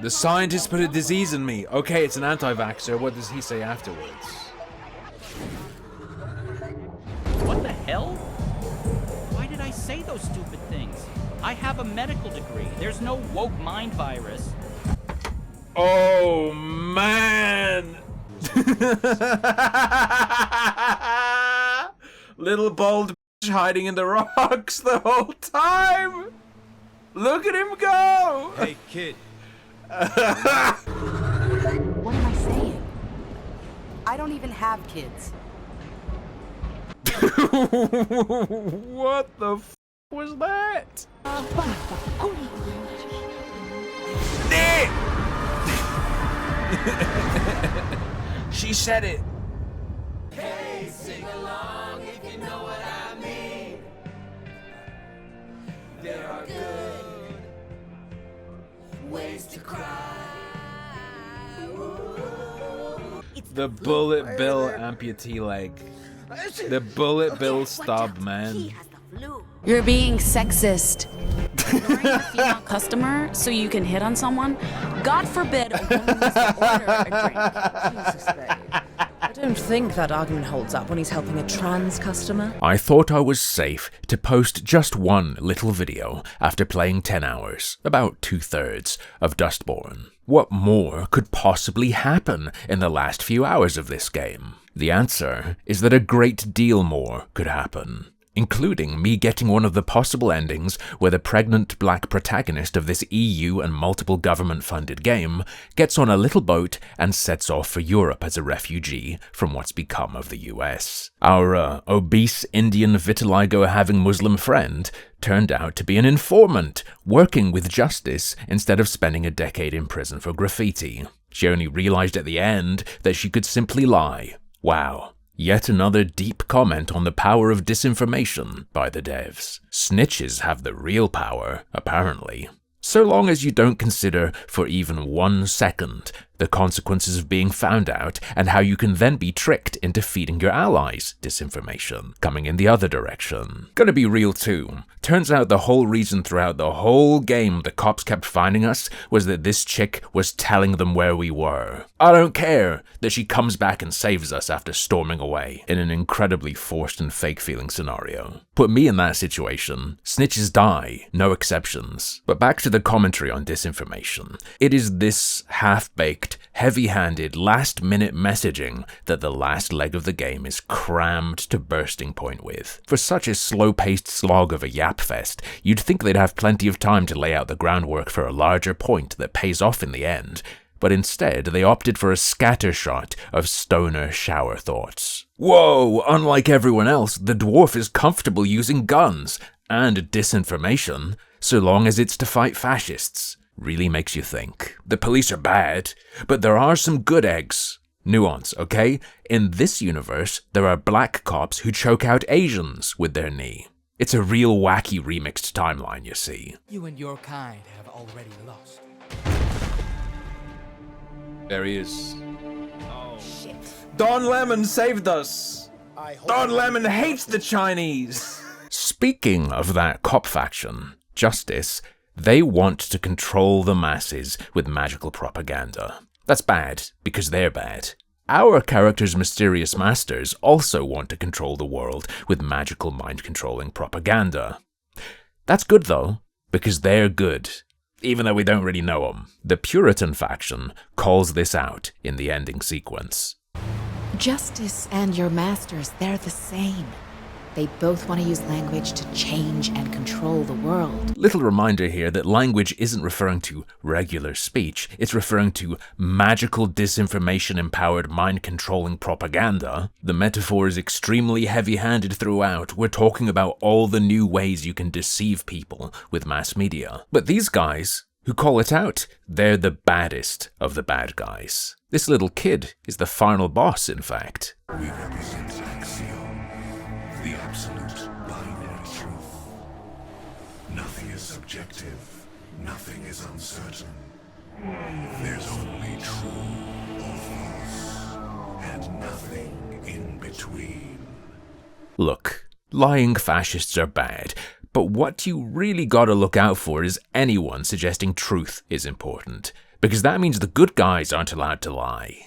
The scientist put a disease in me. Okay, it's an anti-vaxxer. What does he say afterwards? What the hell? Why did I say those stupid things? I have a medical degree. There's no woke mind virus. Oh, man! Little bald bitch hiding in the rocks the whole time! Look at him go! Hey, kid. What am I saying? I don't even have kids. What the f was that? She said it. Hey, sing along if you know what I mean. There are good ways to cry. The bullet bill amputee leg. The bullet bill stub, man. You're being sexist. Ignoring a female customer so you can hit on someone? God forbid a woman wants to order a drink. Jesus, babe. I don't think that argument holds up when he's helping a trans customer. I thought I was safe to post just one little video after playing 10 hours, about 2/3, of Dustborn. What more could possibly happen in the last few hours of this game? The answer is that a great deal more could happen, including me getting one of the possible endings where the pregnant black protagonist of this EU and multiple government-funded game gets on a little boat and sets off for Europe as a refugee from what's become of the US. Our obese Indian vitiligo-having Muslim friend turned out to be an informant, working with justice instead of spending a decade in prison for graffiti. She only realized at the end that she could simply lie. Wow. Yet another deep comment on the power of disinformation by the devs. Snitches have the real power, apparently. So long as you don't consider for even 1 second the consequences of being found out and how you can then be tricked into feeding your allies disinformation, coming in the other direction. Gonna be real too. Turns out the whole reason throughout the whole game the cops kept finding us was that this chick was telling them where we were. I don't care that she comes back and saves us after storming away in an incredibly forced and fake feeling scenario. Put me in that situation. Snitches die, no exceptions. But back to the commentary on disinformation. It is this half-baked, heavy-handed, last-minute messaging that the last leg of the game is crammed to bursting point with. For such a slow-paced slog of a yap fest, you'd think they'd have plenty of time to lay out the groundwork for a larger point that pays off in the end, but instead they opted for a scattershot of stoner shower thoughts. Whoa, unlike everyone else, the dwarf is comfortable using guns and disinformation, so long as it's to fight fascists. Really makes you think. The police are bad, but there are some good eggs. Nuance, okay? In this universe, there are black cops who choke out Asians with their knee. It's a real wacky remixed timeline, you see. You and your kind have already lost. There he is. Oh, shit. Don Lemon saved us! Don Lemon hates the Chinese! Speaking of that cop faction, Justice, they want to control the masses with magical propaganda. That's bad, because they're bad. Our character's mysterious masters also want to control the world with magical mind-controlling propaganda. That's good though, because they're good, even though we don't really know them. The Puritan faction calls this out in the ending sequence. Justice and your masters, they're the same. They both want to use language to change and control the world. Little reminder here that language isn't referring to regular speech, it's referring to magical disinformation-empowered mind-controlling propaganda. The metaphor is extremely heavy-handed throughout. We're talking about all the new ways you can deceive people with mass media. But these guys, who call it out, they're the baddest of the bad guys. This little kid is the final boss, in fact. We represent Axiom. The absolute binary truth. Nothing is subjective, nothing is uncertain. There's only true or false, and nothing in between. Look, lying fascists are bad, but what you really gotta look out for is anyone suggesting truth is important. because that means the good guys aren't allowed to lie.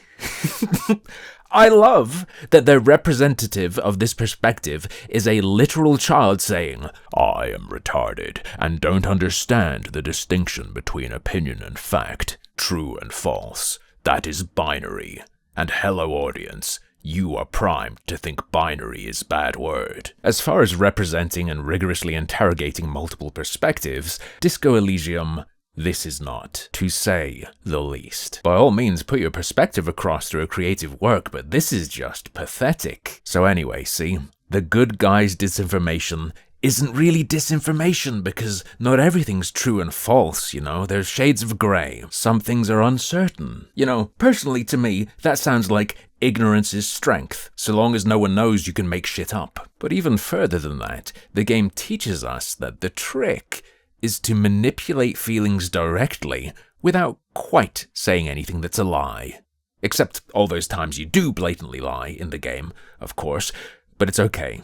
I love that their representative of this perspective is a literal child saying, I am retarded and don't understand the distinction between opinion and fact, true and false. That is binary. And hello audience, you are primed to think binary is bad word. As far as representing and rigorously interrogating multiple perspectives, Disco Elysium, this is not, to say the least. By all means, put your perspective across through a creative work, but this is just pathetic. So anyway, see, the good guys' disinformation isn't really disinformation because not everything's true and false, you know, there's shades of grey. Some things are uncertain. You know, personally to me, that sounds like ignorance is strength. So long as no one knows, you can make shit up. But even further than that, the game teaches us that the trick is to manipulate feelings directly without quite saying anything that's a lie. Except all those times you do blatantly lie in the game, of course, but it's okay.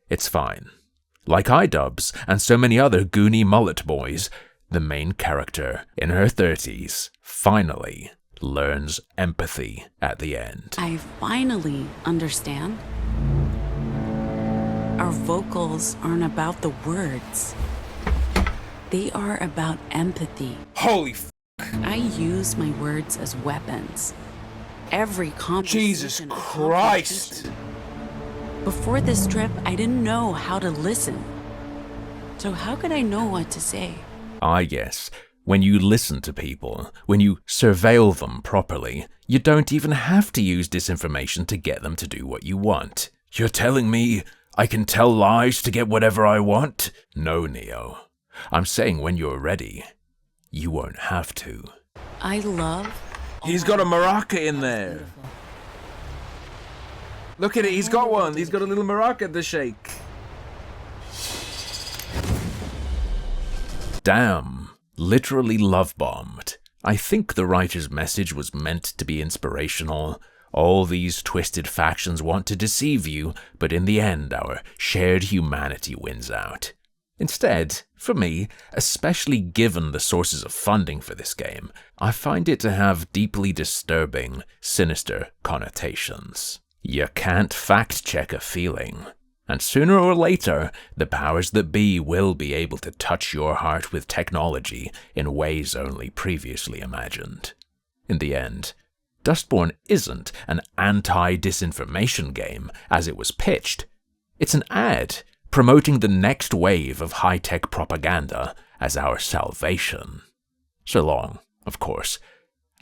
It's fine. Like iDubbbz and so many other goony mullet boys, the main character in her 30s finally learns empathy at the end. I finally understand. Our vocals aren't about the words. They are about empathy. Holy f***. I use my words as weapons. Every conversation. Jesus a Christ. confrontation. Before this trip, I didn't know how to listen. So how could I know what to say? Ah yes, when you listen to people, when you surveil them properly, you don't even have to use disinformation to get them to do what you want. You're telling me I can tell lies to get whatever I want? No, Neo. I'm saying when you're ready, you won't have to. I love... He's got a maraca in there. Look at it, he's got one. He's got a little maraca to shake. Damn, literally love-bombed. I think the writer's message was meant to be inspirational. All these twisted factions want to deceive you, but in the end our shared humanity wins out. Instead, for me, especially given the sources of funding for this game, I find it to have deeply disturbing, sinister connotations. You can't fact-check a feeling. And sooner or later, the powers that be will be able to touch your heart with technology in ways only previously imagined. In the end, Dustborn isn't an anti-disinformation game as it was pitched. It's an ad promoting the next wave of high-tech propaganda as our salvation. So long, of course,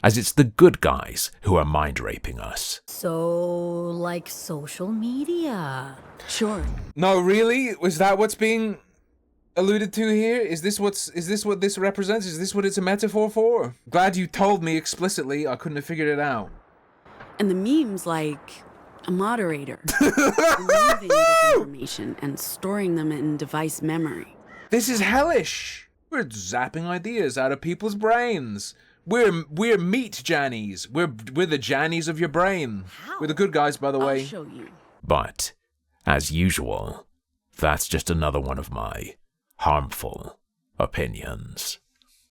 as it's the good guys who are mind-raping us. So, like social media? Sure. No, really? Was that what's being alluded to here? Is this what this represents? Is this what it's a metaphor for? Glad you told me explicitly. I couldn't have figured it out. And the memes like a moderator, removing disinformation and storing them in device memory. This is hellish. We're zapping ideas out of people's brains. We're meat Jannies. We're the Jannies of your brain. How? We're the good guys, by the way. I'll show you. But, as usual, that's just another one of my harmful opinions.